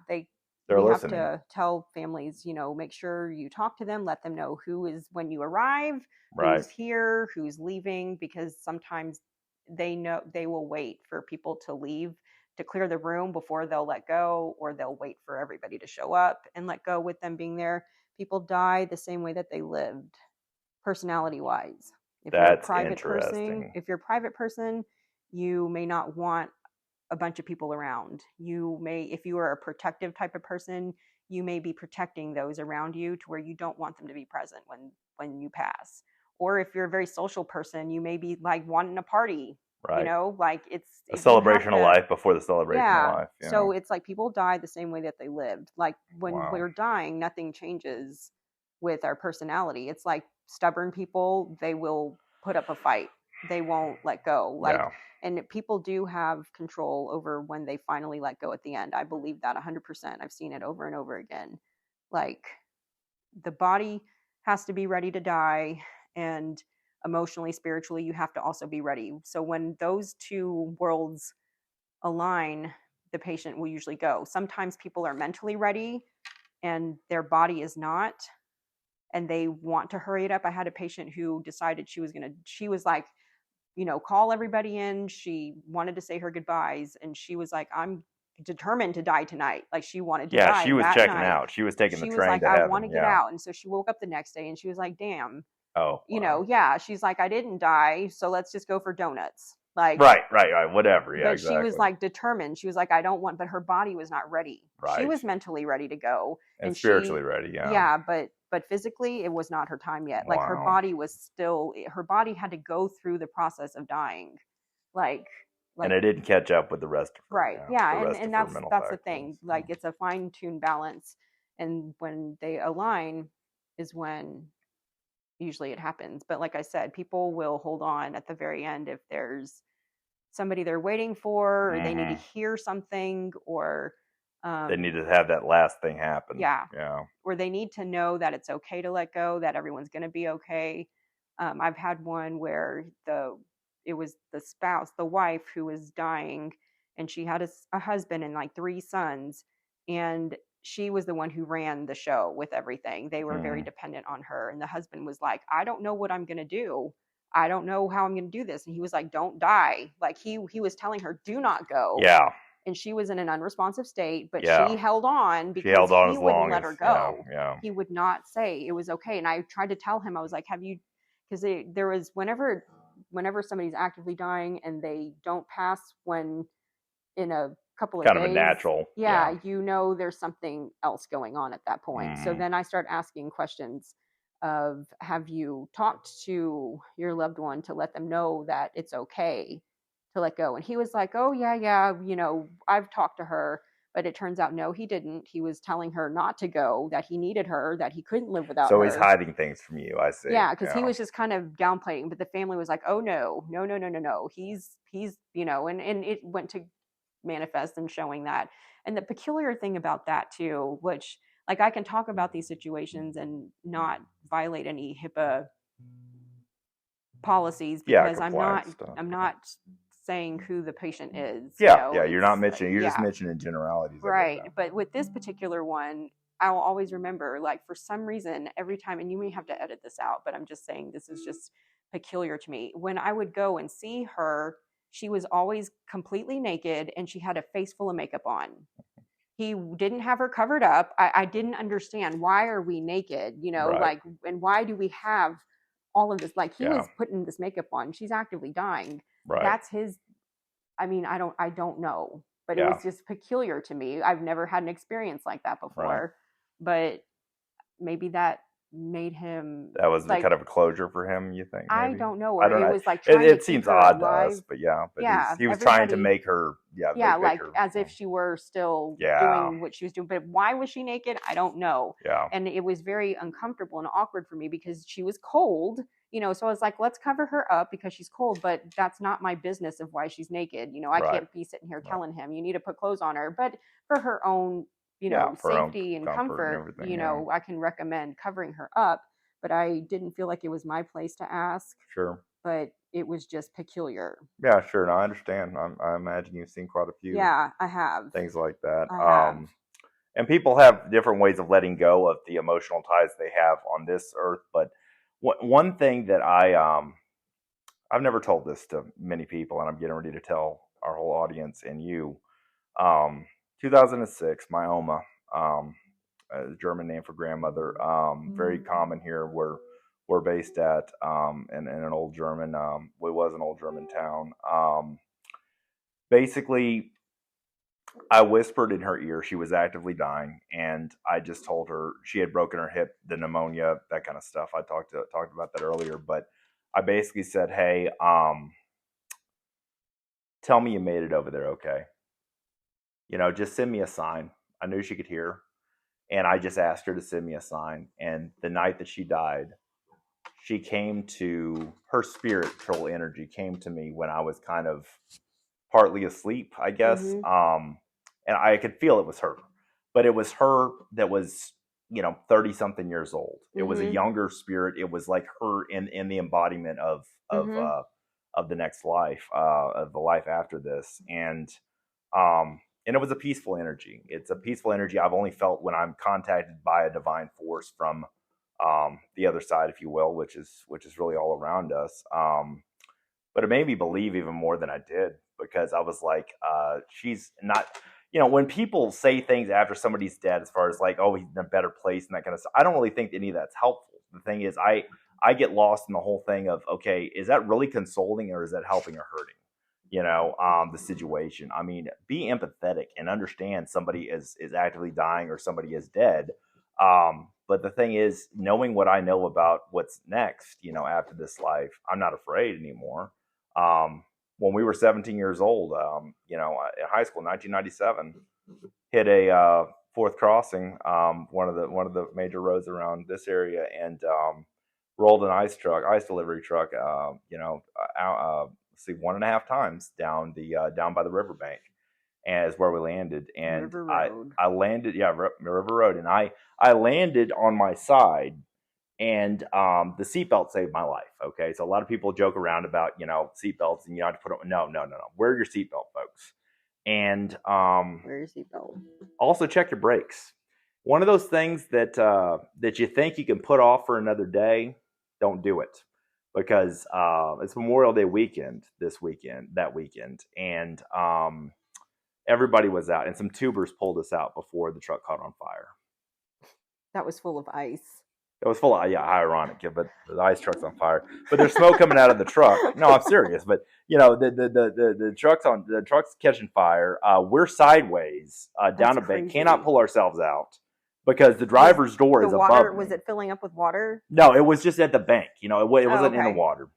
S4: They're
S3: we
S4: listening.
S3: have to tell families, make sure you talk to them, let them know who is when you arrive, who's here, who's leaving, because sometimes they will wait for people to leave to clear the room before they'll let go, or they'll wait for everybody to show up and let go with them being there. People die the same way that they lived, personality wise.
S4: That's interesting.
S3: If you're a private person, you may not want a bunch of people around. You may, if you are a protective type of person, you may be protecting those around you to where you don't want them to be present when you pass. Or if you're a very social person, you may be like wanting a party, like it's
S4: a celebration of life before the celebration of life.
S3: So it's like people die the same way that they lived. Like when we're dying, nothing changes with our personality. It's like stubborn people, they will put up a fight. They won't let go. And people do have control over when they finally let go at the end. I believe that 100%. I've seen it over and over again. Like the body has to be ready to die, and emotionally, spiritually, you have to also be ready. So when those two worlds align, the patient will usually go. Sometimes people are mentally ready and their body is not, and they want to hurry it up. I had a patient who decided she was like, call everybody in. She wanted to say her goodbyes, and she was like, I'm determined to die tonight. Like she wanted to die.
S4: Yeah, she was checking out. She was taking the train to heaven. She was like, I want to
S3: get out. And so she woke up the next day and she was like, damn.
S4: Oh,
S3: she's like, I didn't die, so let's just go for donuts. Like
S4: right, whatever. Yeah,
S3: but
S4: exactly.
S3: She was like determined. She was like, I don't want, but her body was not ready. Right. She was mentally ready to go
S4: and spiritually ready. Yeah.
S3: Yeah, but physically, it was not her time yet. Like her body had to go through the process of dying, like
S4: and it didn't catch up with the rest of her.
S3: Right. Yeah, and that's the thing. Like it's a fine-tuned balance, and when they align is when usually it happens. But like I said, people will hold on at the very end if there's somebody they're waiting for, or they need to hear something, or
S4: they need to have that last thing happen.
S3: Yeah. Or they need to know that it's okay to let go, that everyone's going to be okay. I've had one where it was the spouse, the wife, who was dying, and she had a husband and like 3 sons, and she was the one who ran the show with everything. They were very dependent on her, and the husband was like, I don't know what I'm going to do. I don't know how I'm going to do this. And he was like, don't die. Like he was telling her, do not go.
S4: Yeah.
S3: And she was in an unresponsive state, but she held on because he wouldn't let her go.
S4: Yeah.
S3: He would not say it was okay. And I tried to tell him, I was like, because there was whenever somebody's actively dying and they don't pass in a couple of days.
S4: Kind of a natural.
S3: Yeah, there's something else going on at that point. So then I start asking questions of, have you talked to your loved one to let them know that it's okay to let go? And he was like, oh yeah, I've talked to her, but it turns out no, he didn't. He was telling her not to go, that he needed her, that he couldn't live without her.
S4: So he's hiding things from you, I see.
S3: Yeah, because he was just kind of downplaying, but the family was like, oh no. He's and it went to manifest and showing that. And the peculiar thing about that too, which like I can talk about these situations and not violate any HIPAA policies, because I'm not saying who the patient is.
S4: You're not mentioning, you're just mentioning generalities.
S3: Right. But with this particular one, I'll always remember, like, for some reason, every time, and you may have to edit this out, but I'm just saying this is just peculiar to me. When I would go and see her, she was always completely naked and she had a face full of makeup on. He didn't have her covered up. I didn't understand, why are we naked? Like, and why do we have all of this? Like, he was putting this makeup on. She's actively dying.
S4: Right.
S3: That's his. I mean, I don't know, but it was just peculiar to me. I've never had an experience like that before, but maybe that made him.
S4: That was like, kind of a closure for him, you think? Maybe?
S3: I don't know. It was like
S4: it seems odd to us, but he was trying to make her,
S3: like her, as if she were still doing what she was doing. But why was she naked? I don't know.
S4: Yeah,
S3: and it was very uncomfortable and awkward for me because she was cold. So I was like, let's cover her up because she's cold, but that's not my business of why she's naked. I can't be sitting here telling him you need to put clothes on her, but for her own, safety and comfort, I can recommend covering her up, but I didn't feel like it was my place to ask.
S4: Sure.
S3: But it was just peculiar.
S4: Yeah, sure. No, I understand. I imagine you've seen quite a few.
S3: Yeah, I have.
S4: Things like that. And people have different ways of letting go of the emotional ties they have on this earth. But one thing that I've never told this to many people, and I'm getting ready to tell our whole audience and you. 2006, my Oma, a German name for grandmother, very common here where we're based at, in an old German, it was an old German town. Basically, I whispered in her ear she was actively dying, and I just told her she had broken her hip, the pneumonia, that kind of stuff. I talked about that earlier, but I basically said, "Hey, tell me you made it over there, okay? Just send me a sign." I knew she could hear, and I just asked her to send me a sign. And the night that she died, she came to, her spiritual energy came to me when I was kind of partly asleep, I guess. Mm-hmm. And I could feel it was her, but it was her that was, 30 something years old. Mm-hmm. It was a younger spirit. It was like her in the embodiment of the next life, of the life after this. And it was a peaceful energy. It's a peaceful energy I've only felt when I'm contacted by a divine force from the other side, if you will, which is really all around us. But it made me believe even more than I did, because I was like, she's not, when people say things after somebody's dead, as far as like, oh, he's in a better place and that kind of stuff, I don't really think any of that's helpful. The thing is, I get lost in the whole thing of, okay, is that really consoling or is that helping or hurting? The situation. I mean, be empathetic and understand somebody is actively dying or somebody is dead. But the thing is, knowing what I know about what's next, after this life, I'm not afraid anymore. When we were 17 years old, in high school, 1997, hit a fourth crossing, one of the major roads around this area, and rolled an ice delivery truck, 1.5 times down by the riverbank, and is where we landed. And I landed, River Road, and I landed on my side. And the seatbelt saved my life. Okay, so a lot of people joke around about seatbelts, and you have to put on. No. Wear your seatbelt, folks. And
S3: wear your seatbelt.
S4: Also check your brakes. One of those things that you think you can put off for another day, don't do it, because it's Memorial Day weekend that weekend, and everybody was out, and some tubers pulled us out before the truck caught on fire.
S3: That was full of ice.
S4: It was full of, ironic, but the ice truck's on fire. But there's smoke coming out of the truck. No, I'm serious. But the truck's catching fire. We're sideways down a bank. Cannot pull ourselves out because the driver's door is above me.
S3: Was it filling up with water?
S4: No, it was just at the bank. It wasn't in the water.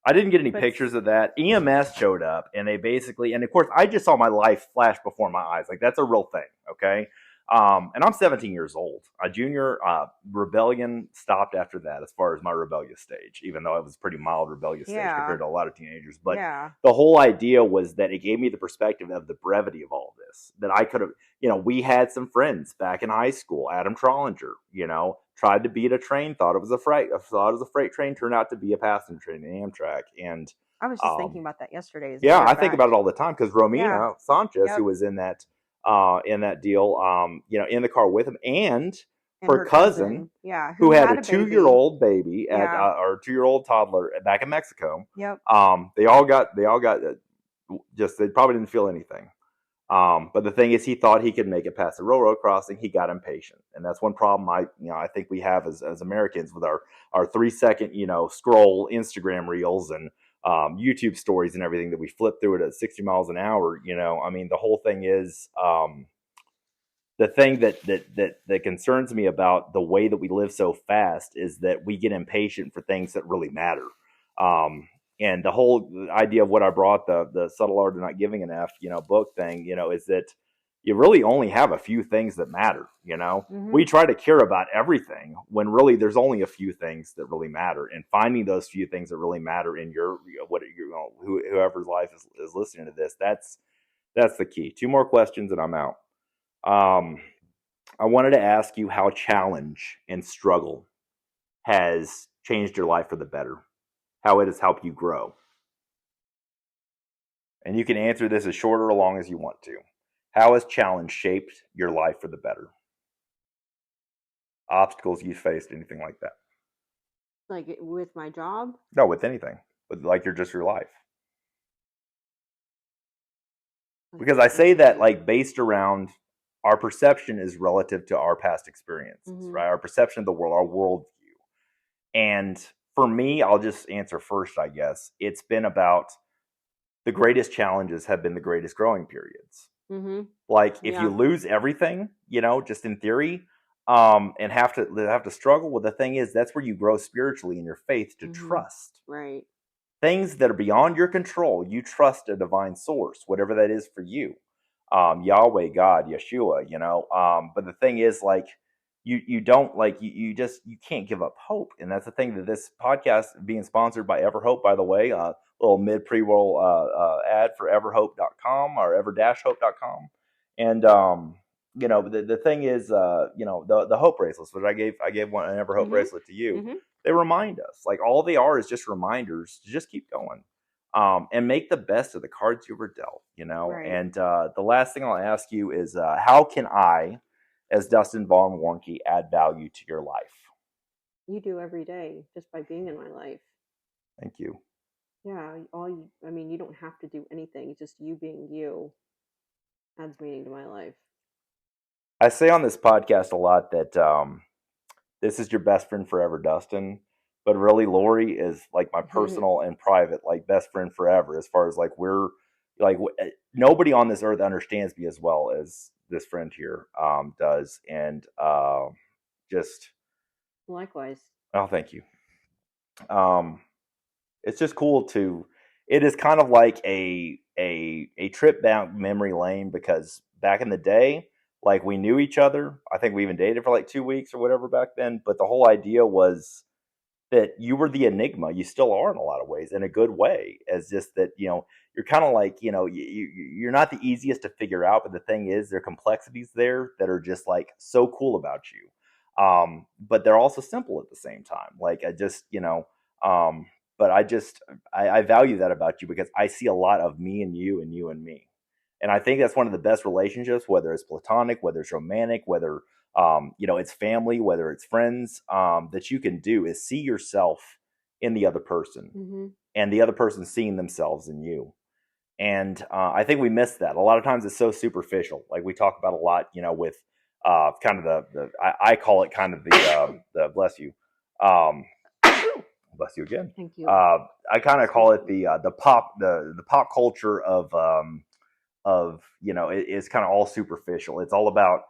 S4: I didn't get any pictures of that. EMS showed up, and they basically, and of course, I just saw my life flash before my eyes. Like, that's a real thing, okay? And I'm 17 years old. A junior, rebellion stopped after that as far as my rebellious stage, even though it was a pretty mild rebellious stage compared to a lot of teenagers. But the whole idea was that it gave me the perspective of the brevity of all this, that I could have, we had some friends back in high school. Adam Trollinger, tried to beat a train, thought it was a freight train, turned out to be a passenger train in Amtrak. And
S3: I was just thinking about that yesterday.
S4: I think about it all the time, because Romina Sanchez, who was in that deal, in the car with him, and her cousin, who had a 2-year-old baby, or 2-year-old toddler back in Mexico.
S3: Yep.
S4: They all got they probably didn't feel anything. But the thing is, he thought he could make it past the railroad crossing. He got impatient, and that's one problem I think we have as Americans with our 3-second scroll Instagram reels and YouTube stories and everything that we flip through it at 60 miles an hour. I mean, the whole thing is, the thing that concerns me about the way that we live so fast is that we get impatient for things that really matter. And the whole idea of what I brought, the subtle art of not giving an F, book thing, is that you really only have a few things that matter. Mm-hmm. We try to care about everything when really there's only a few things that really matter, and finding those few things that really matter in whoever's life is listening to this. That's the key. 2 more questions and I'm out. I wanted to ask you how challenge and struggle has changed your life for the better, how it has helped you grow. And you can answer this as short or long as you want to. How has challenge shaped your life for the better? Obstacles you faced, anything like that?
S3: Like with my job?
S4: No, with anything. With like your life. Because I say that like based around our perception is relative to our past experiences, right? Our perception of the world, our worldview. And for me, I'll just answer first, I guess. It's been about the greatest challenges have been the greatest growing periods. Like if you lose everything, just in theory, and have to struggle, well, the thing is, that's where you grow spiritually in your faith to trust.
S3: Right.
S4: Things that are beyond your control, you trust a divine source, whatever that is for you. Yahweh, God, Yeshua, but the thing is, like, you don't, like, you can't give up hope. And that's the thing that this podcast being sponsored by Everhope, by the way, little pre-roll ad for everhope.com or ever-hope.com. And, the thing is, the hope bracelets, which I gave an Everhope bracelet to you. They remind us, like, all they are is just reminders to just keep going, and make the best of the cards you were dealt, Right. And the last thing I'll ask you is, how can I, as Dustin Vaughn Warncke, add value to your life?
S3: You do every day just by being in my life.
S4: Thank you.
S3: Yeah, you don't have to do anything. Just you being you adds meaning to my life.
S4: I say on this podcast a lot that this is your best friend forever, Dustin. But really, Lori is like my personal and private, like, best friend forever. As far as like we're like nobody on this earth understands me as well as this friend here does, and just
S3: likewise.
S4: Oh, thank you. It's just cool it is kind of like a trip down memory lane, because back in the day, like, we knew each other. I think we even dated for like 2 weeks or whatever back then. But the whole idea was that you were the enigma. You still are in a lot of ways, in a good way, as just that, you're kind of like, you're not the easiest to figure out. But the thing is, there are complexities there that are just like so cool about you. But they're also simple at the same time. Like, but I value that about you, because I see a lot of me and you and me. And I think that's one of the best relationships, whether it's platonic, whether it's romantic, whether, it's family, whether it's friends, that you can do, is see yourself in the other person, and the other person seeing themselves in you. And I think we miss that. A lot of times it's so superficial. Like, we talk about a lot, with kind of I call it kind of the bless you. Bless you again.
S3: Thank you.
S4: I kind of call it the pop culture of it is kind of all superficial. It's all about,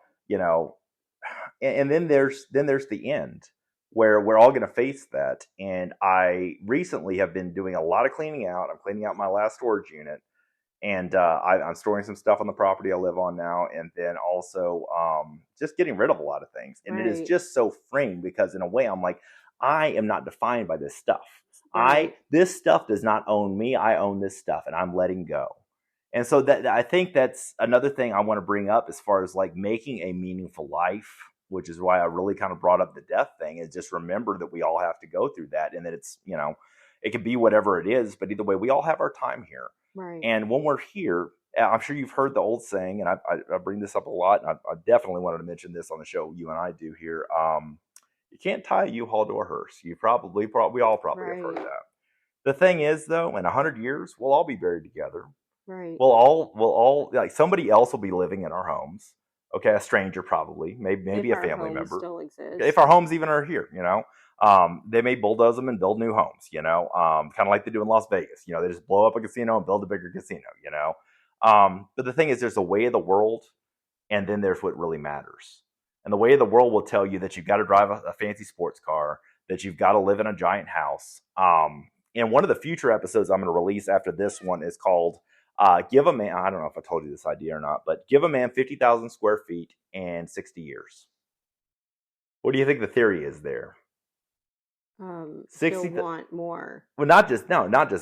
S4: and then there's the end, where we're all going to face that. And I recently have been doing a lot of cleaning out. I'm cleaning out my last storage unit, and I'm storing some stuff on the property I live on now, and then also just getting rid of a lot of things. And It is just so freeing, because in a way I'm like, I am not defined by this stuff. This stuff does not own me. I own this stuff, and I'm letting go. And so that, I think that's another thing I want to bring up as far as like making a meaningful life, which is why I really kind of brought up the death thing, is just remember that we all have to go through that, and that it's, it could be whatever it is, but either way, we all have our time here.
S3: Right.
S4: And when we're here, I'm sure you've heard the old saying, and I bring this up a lot, and I definitely wanted to mention this on the show you and I do here. You can't tie a U-Haul to a hearse. We all probably have heard that. The thing is, though, in 100 years, we'll all be buried together.
S3: Right.
S4: We'll all like, somebody else will be living in our homes. Okay, a stranger probably, maybe a family member.
S3: Still exists.
S4: If our homes even are here, they may bulldoze them and build new homes. Kind of like they do in Las Vegas. They just blow up a casino and build a bigger casino. But the thing is, there's a way of the world, and then there's what really matters. And the way of the world will tell you that you've got to drive a fancy sports car, that you've got to live in a giant house. And one of the future episodes I'm going to release after this one is called give a man, I don't know if I told you this idea or not, but give a man 50,000 square feet and 60 years. What do you think the theory is there?
S3: 60. Still want more.
S4: Well, not just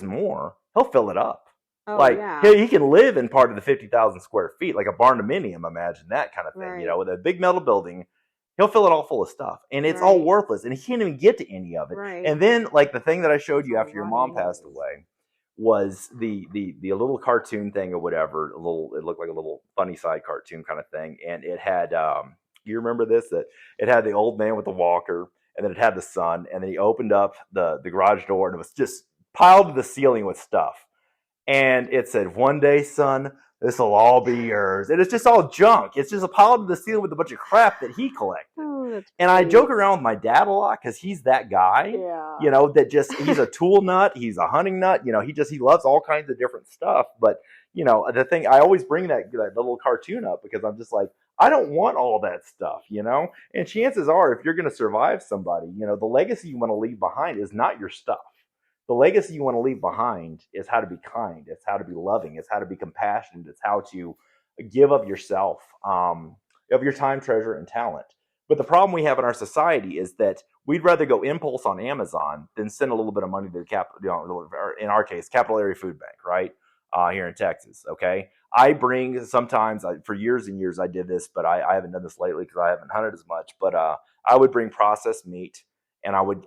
S4: more. He'll fill it up.
S3: Oh,
S4: like,
S3: yeah.
S4: he can live in part of the 50,000 square feet, like a barndominium, imagine that kind of thing,
S3: Right.
S4: With a big metal building. He'll fill it all full of stuff, and it's all worthless, and he can't even get to any of it.
S3: Right.
S4: And then, like the thing that I showed you after your mom passed away, was the little cartoon thing or whatever. It looked like a little funny side cartoon kind of thing, and it had you remember this, that it had the old man with the walker, and then it had the son, and then he opened up the garage door, and it was just piled to the ceiling with stuff, and it said, "One day, son, this will all be yours." And it's just all junk. It's just a pile to the ceiling with a bunch of crap that he collected.
S3: Oh,
S4: and I joke around with my dad a lot because he's that guy, that just, he's a tool nut. He's a hunting nut. He loves all kinds of different stuff. But, the thing, I always bring that little cartoon up because I'm just like, I don't want all that stuff, and chances are, if you're going to survive somebody, the legacy you want to leave behind is not your stuff. The legacy you want to leave behind is how to be kind. It's how to be loving. It's how to be compassionate. It's how to give of yourself, of your time, treasure, and talent. But the problem we have in our society is that we'd rather go impulse on Amazon than send a little bit of money to the capital, in our case, Capital Area Food Bank, right? Here in Texas, okay? I bring sometimes, for years and years I did this, but I haven't done this lately because I haven't hunted as much. But I would bring processed meat, and I would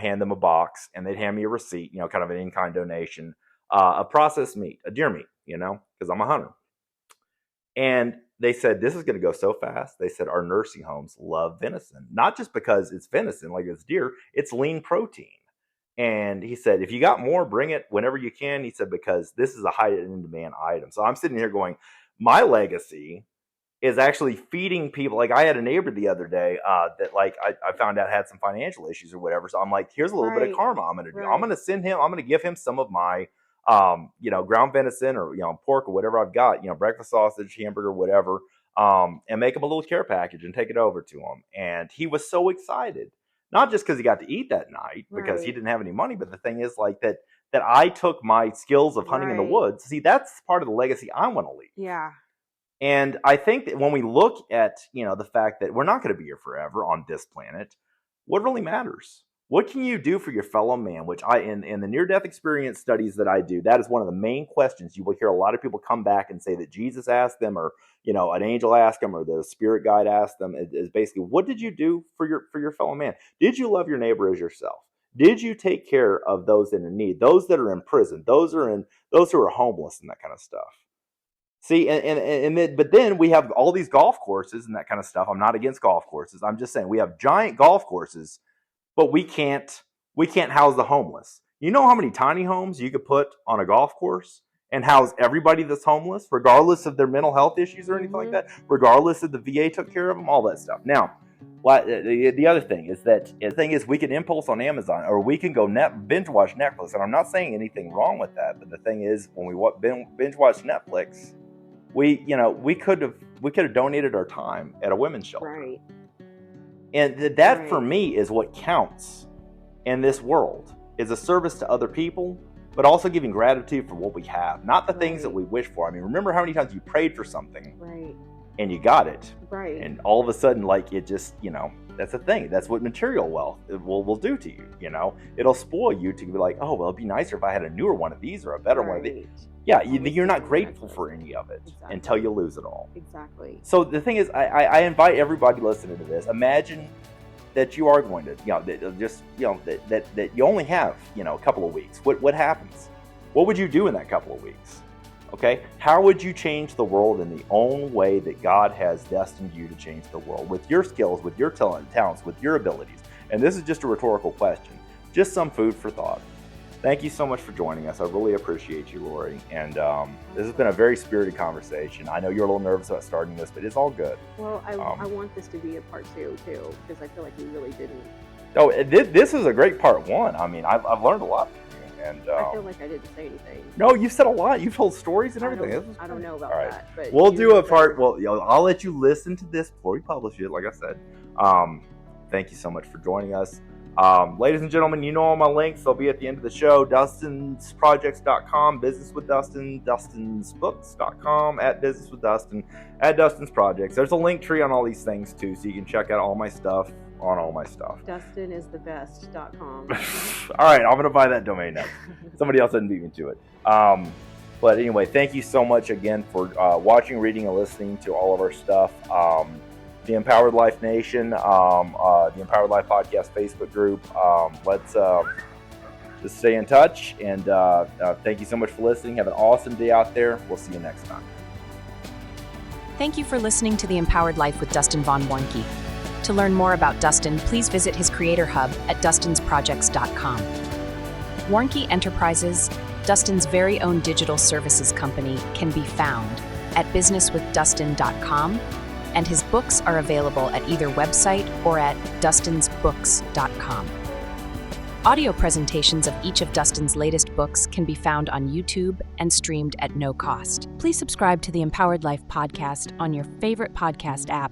S4: hand them a box, and they'd hand me a receipt, kind of an in-kind donation, of processed meat, a deer meat, because I'm a hunter. And they said, this is going to go so fast. They said, our nursing homes love venison, not just because it's venison, like it's deer, it's lean protein. And he said, if you got more, bring it whenever you can. He said, because this is a high in demand item. So I'm sitting here going, my legacy is actually feeding people. Like, I had a neighbor the other day that, like, I found out had some financial issues or whatever. So I'm like, here's a little bit of karma I'm going to do. I'm going to give him some of my, ground venison or, pork or whatever I've got, breakfast sausage, hamburger, whatever, and make him a little care package and take it over to him. And he was so excited, not just because he got to eat that night because he didn't have any money, but the thing is, like, that I took my skills of hunting in the woods. See, that's part of the legacy I want to leave.
S3: Yeah.
S4: And I think that when we look at, the fact that we're not going to be here forever on this planet, what really matters? What can you do for your fellow man? Which in the near-death experience studies that I do, that is one of the main questions. You will hear a lot of people come back and say that Jesus asked them, or, an angel asked them, or the spirit guide asked them, is basically, what did you do for your fellow man? Did you love your neighbor as yourself? Did you take care of those in need, those that are in prison, those who are homeless and that kind of stuff? See, but then we have all these golf courses and that kind of stuff. I'm not against golf courses. I'm just saying we have giant golf courses, but we can't house the homeless. You know how many tiny homes you could put on a golf course and house everybody that's homeless, regardless of their mental health issues or anything like that, regardless if the VA took care of them, all that stuff. Now, the other thing is we can impulse on Amazon, or we can go binge watch Netflix. And I'm not saying anything wrong with that, but the thing is, when we binge watch Netflix, we could have donated our time at a women's shelter.
S3: Right.
S4: And that for me is what counts in this world, is a service to other people, but also giving gratitude for what we have, not the things that we wish for. I mean, remember how many times you prayed for something and you got it, and all of a sudden, like, it just, that's the thing. That's what material wealth will do to you. It'll spoil you to be like, oh, well, it'd be nicer if I had a newer one of these or a better one of these. Yeah, you're not grateful for any of it until you lose it all.
S3: Exactly.
S4: So the thing is, I invite everybody listening to this. Imagine that you are going to, that you only have, a couple of weeks. What happens? What would you do in that couple of weeks? Okay, how would you change the world in the own way that God has destined you to change the world, with your skills, with your talents, with your abilities? And this is just a rhetorical question, just some food for thought. Thank you so much for joining us. I really appreciate you, Lori. And this has been a very spirited conversation. I know you're a little nervous about starting this, but it's all good.
S3: Well, I want this to be a part 2 too, because I feel like we really didn't.
S4: Oh, this is a great part 1. I mean, I've learned a lot from you, and
S3: I feel like I didn't say anything.
S4: No, you've said a lot. You've told stories and everything.
S3: I don't know about that. But
S4: we'll do a part. Well, I'll let you listen to this before we publish it. Like I said, thank you so much for joining us. Ladies and gentlemen, you know all my links. They'll be at the end of the show. DustinsProjects.com, Business with Dustin, DustinsBooks.com, at Business with Dustin, at Dustin's Projects. There's a link tree on all these things too, so you can check out all my stuff on all my stuff.
S3: DustinIsTheBest.com.
S4: All right, I'm going to buy that domain next. Somebody else didn't beat me to it. But anyway, thank you so much again for watching, reading, and listening to all of our stuff. The Empowered Life Nation, the Empowered Life Podcast Facebook group. just stay in touch. And thank you so much for listening. Have an awesome day out there. We'll see you next time.
S1: Thank you for listening to The Empowered Life with Dustin Vaughn Warncke. To learn more about Dustin, please visit his creator hub at dustinsprojects.com. Warncke Enterprises, Dustin's very own digital services company, can be found at businesswithdustin.com, and his books are available at either website or at dustinsbooks.com. Audio presentations of each of Dustin's latest books can be found on YouTube and streamed at no cost. Please subscribe to the Empowered Life podcast on your favorite podcast app,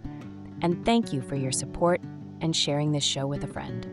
S1: and thank you for your support and sharing this show with a friend.